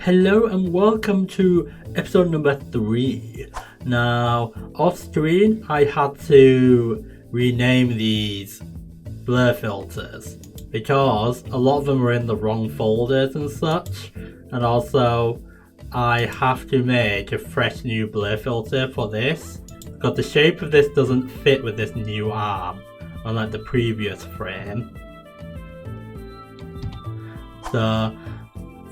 Hello and welcome to episode number 3. Now, off screen, I had to rename these blur filters because a lot of them were in the wrong folders and such, and also I have to make a fresh new blur filter for this because the shape of this doesn't fit with this new arm, unlike the previous frame. So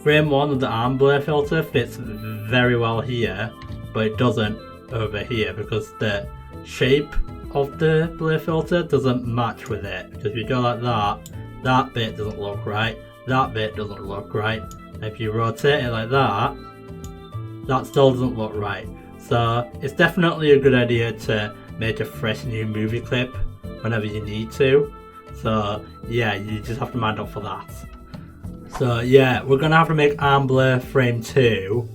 frame 1 of the arm blur filter fits very well here, but it doesn't over here because the shape of the blur filter doesn't match with it. Because if you go like that, that bit doesn't look right, that bit doesn't look right. And if you rotate it like that, that still doesn't look right. So it's definitely a good idea to make a fresh new movie clip whenever you need to. So yeah, you just have to mind up for that. So yeah, we're gonna have to make arm blur frame 2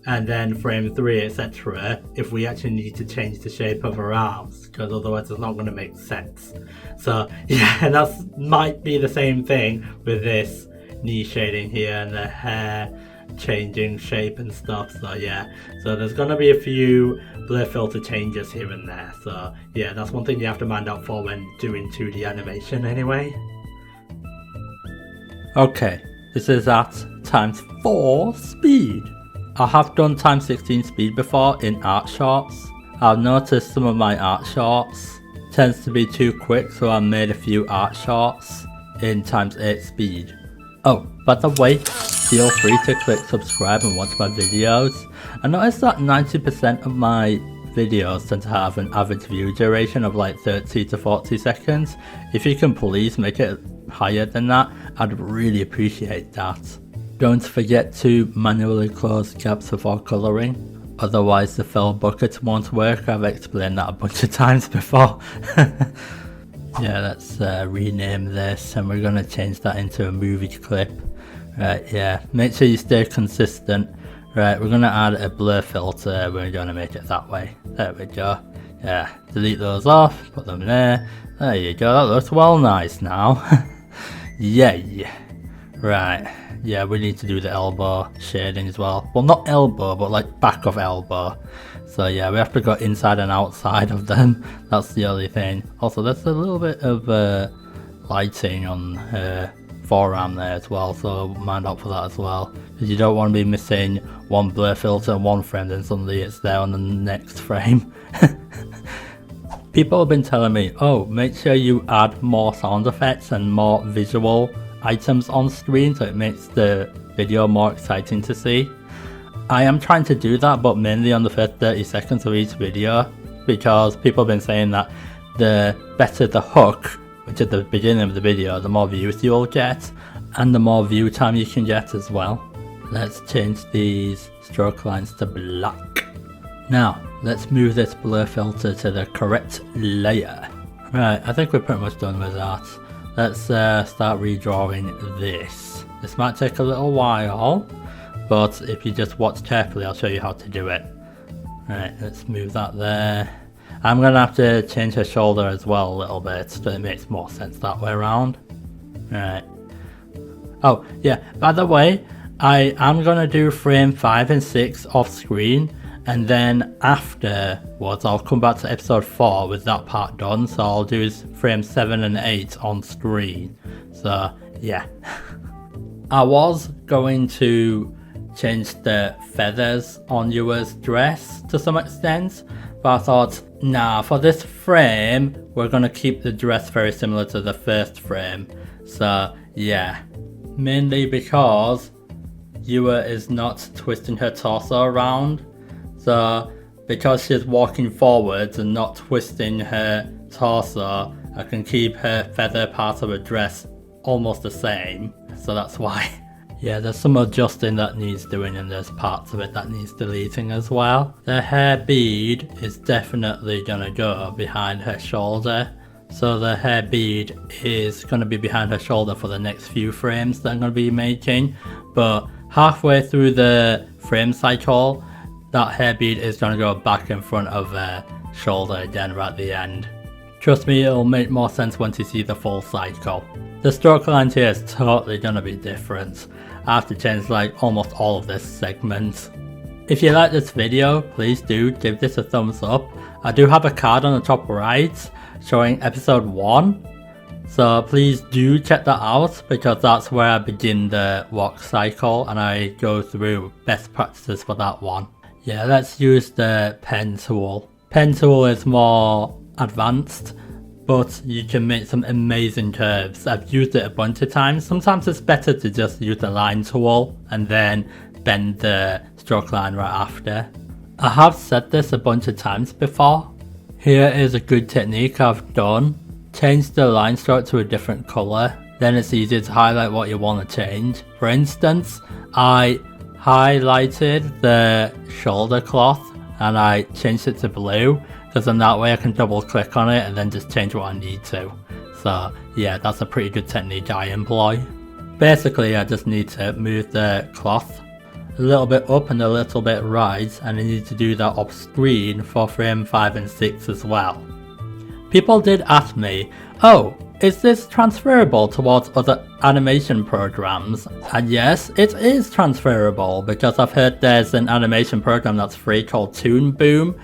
and then frame 3, etc. if we actually need to change the shape of our arms, because otherwise it's not gonna make sense. So yeah, and that might be the same thing with this knee shading here and the hair changing shape and stuff. So yeah, so there's gonna be a few blur filter changes here and there. So yeah, that's one thing you have to mind out for when doing 2D animation anyway. Okay. This is at times 4 speed. I have done times 16 speed before in art shorts. I've noticed some of my art shorts tends to be too quick, so I made a few art shorts in times 8 speed. Oh, by the way, feel free to click subscribe and watch my videos. I noticed that 90% of my videos tend to have an average view duration of like 30 to 40 seconds. If you can please make it higher than that, I'd really appreciate that. Don't forget to manually close gaps before colouring, otherwise the fill bucket won't work. I've explained that a bunch of times before. Yeah, let's rename this, and we're going to change that into a movie clip. Right, yeah, make sure you stay consistent. Right, we're going to add a blur filter, we're going to make it that way. There we go. Yeah, delete those off, put them there. There you go, that looks well nice now. Yay. Right, yeah, we need to do the elbow shading as well. Well, not elbow, but like back of elbow. So yeah, we have to go inside and outside of them. That's the only thing. Also, there's a little bit of lighting on her forearm there as well, so mind out for that as well. Because you don't want to be missing one blur filter in one frame, then suddenly it's there on the next frame. People have been telling me, oh, make sure you add more sound effects and more visual items on screen so it makes the video more exciting to see. I am trying to do that, but mainly on the first 30 seconds of each video, because people have been saying that the better the hook, which is the beginning of the video, the more views you will get, and the more view time you can get as well. Let's change these stroke lines to black. Now, let's move this blur filter to the correct layer. Right, I think we're pretty much done with that. Let's start redrawing this. This might take a little while, but if you just watch carefully, I'll show you how to do it. Right, let's move that there. I'm going to have to change her shoulder as well a little bit, so it makes more sense that way around. Right. Oh, yeah, by the way, I am going to do frame 5 and 6 off screen, and then afterwards I'll come back to episode 4 with that part done. So I'll do frame 7 and 8 on screen. So yeah. I was going to change the feathers on Yua's dress to some extent, but I thought, nah, for this frame we're going to keep the dress very similar to the first frame. So yeah, mainly because Yua is not twisting her torso around. So because she's walking forwards and not twisting her torso, I can keep her feather part of her dress almost the same. So that's why. Yeah, there's some adjusting that needs doing, and there's parts of it that needs deleting as well. The hair bead is definitely gonna go behind her shoulder. So the hair bead is gonna be behind her shoulder for the next few frames that I'm gonna be making. But halfway through the frame cycle, that hair bead is going to go back in front of her shoulder again right at the end. Trust me, it'll make more sense once you see the full cycle. The stroke lines here is totally gonna be different. I have to change like almost all of this segment. If you like this video, please do give this a thumbs up. I do have a card on the top right showing episode 1. So please do check that out because that's where I begin the walk cycle and I go through best practices for that one. Yeah, let's use the pen tool. Pen tool is more advanced, but you can make some amazing curves. I've used it a bunch of times. Sometimes it's better to just use the line tool and then bend the stroke line right after. I have said this a bunch of times before. Here is a good technique I've done. Change the line stroke to a different colour, then it's easier to highlight what you want to change. For instance, I highlighted the shoulder cloth and I changed it to blue because then that way I can double click on it and then just change what I need to. So yeah, that's a pretty good technique I employ. Basically I just need to move the cloth a little bit up and a little bit right, and I need to do that off screen for frame 5 and 6 as well. People did ask me, oh, is this transferable towards other animation programs? And yes, it is transferable because I've heard there's an animation program that's free called Toon Boom.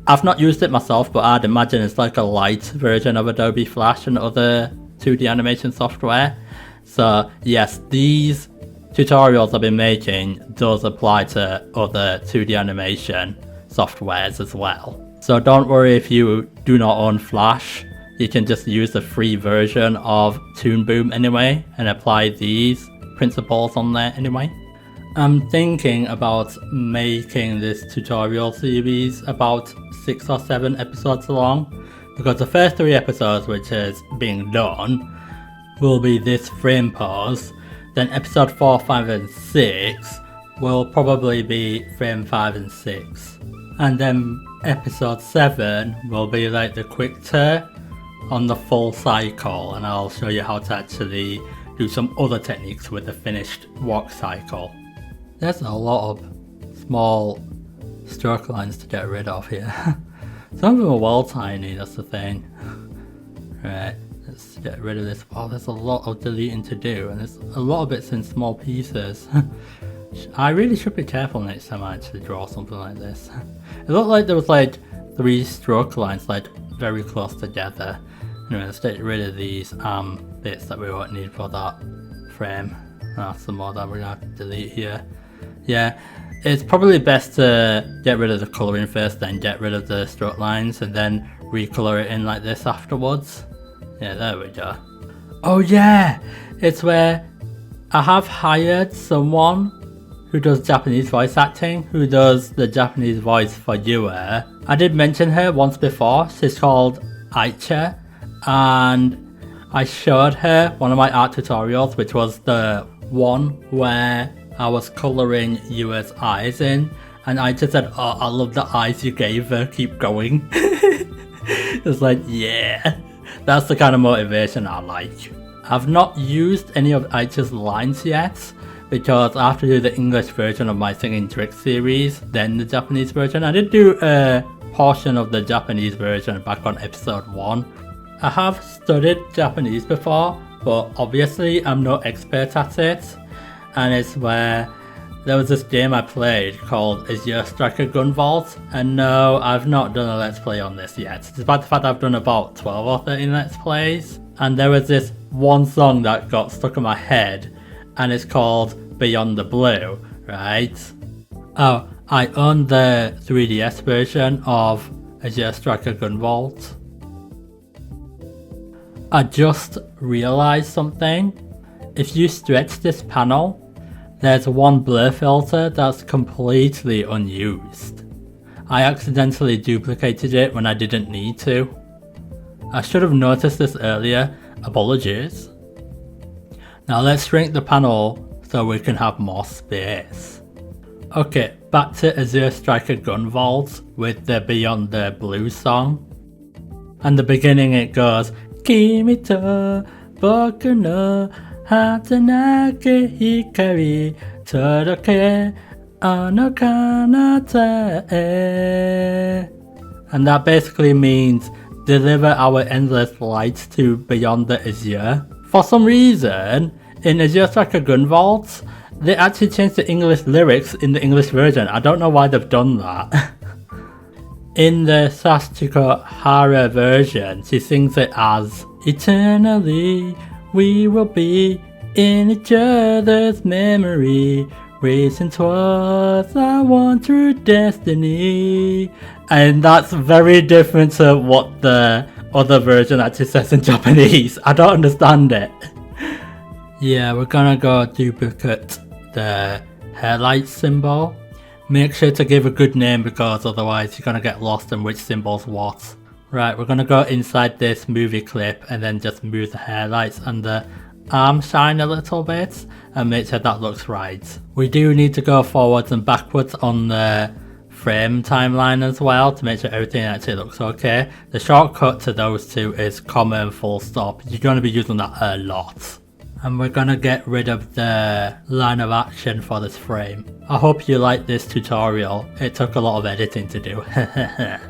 I've not used it myself, but I'd imagine it's like a light version of Adobe Flash and other 2D animation software. So yes, these tutorials I've been making does apply to other 2D animation softwares as well. So don't worry if you do not own Flash, you can just use the free version of Toon Boom anyway and apply these principles on there anyway. I'm thinking about making this tutorial series about 6 or 7 episodes long, because the first 3 episodes, which is being done, will be this frame pose, then episode 4, 5 and 6 will probably be frame 5 and 6. And then episode 7 will be like the quick turn on the full cycle, and I'll show you how to actually do some other techniques with the finished walk cycle. There's a lot of small stroke lines to get rid of here. Some of them are well tiny, that's the thing. Right, let's get rid of this. Oh, there's a lot of deleting to do, and there's a lot of bits in small pieces. I really should be careful next time I actually draw something like this. It looked like there was like 3 stroke lines like very close together. Anyway, let's get rid of these bits that we won't need for that frame. That's some more that we're gonna have to delete here. Yeah, it's probably best to get rid of the colouring first, then get rid of the stroke lines and then recolor it in like this afterwards. Yeah, there we go. Oh yeah, it's where I have hired someone who does Japanese voice acting, who does the Japanese voice for Yue. I did mention her once before. She's called Aicha, and I showed her one of my art tutorials, which was the one where I was colouring Yue's eyes in, and Aicha said, oh, I love the eyes you gave her, keep going. It's like, yeah, that's the kind of motivation I like. I've not used any of Aicha's lines yet, because I have to do the English version of my Singing Trick series, then the Japanese version. I did do a portion of the Japanese version back on episode 1. I have studied Japanese before, but obviously I'm no expert at it, and it's where there was this game I played called Azure Striker Gunvolt, and no, I've not done a let's play on this yet, despite the fact I've done about 12 or 13 let's plays, and there was this one song that got stuck in my head, and it's called Beyond the Blue, right? Oh, I own the 3DS version of Azure Striker Gunvolt. I just realized something. If you stretch this panel, there's one blur filter that's completely unused. I accidentally duplicated it when I didn't need to. I should have noticed this earlier, apologies. Now let's shrink the panel so we can have more space. Okay, back to Azure Striker Gunvolt with the Beyond the Blue song. And the beginning it goes, Kimi to boku no hatanake hikari toroke ano kanata e. And that basically means deliver our endless light to beyond the Azure. For some reason, in Azure Striker Gunvolt, they actually changed the English lyrics in the English version. I don't know why they've done that. In the Sachiko Hara version, she sings it as eternally we will be in each other's memory, racing towards our one true destiny. And that's very different to what the other version actually says in Japanese. I don't understand it. Yeah, we're gonna go duplicate the hairlight symbol. Make sure to give a good name because otherwise you're gonna get lost in which symbol's what. Right, we're gonna go inside this movie clip and then just move the highlights and the arm shine a little bit and make sure that looks right. We do need to go forwards and backwards on the frame timeline as well to make sure everything actually looks okay. The shortcut to those two is comma and full stop. You're gonna be using that a lot. And we're gonna get rid of the line of action for this frame. I hope you like this tutorial. It took a lot of editing to do.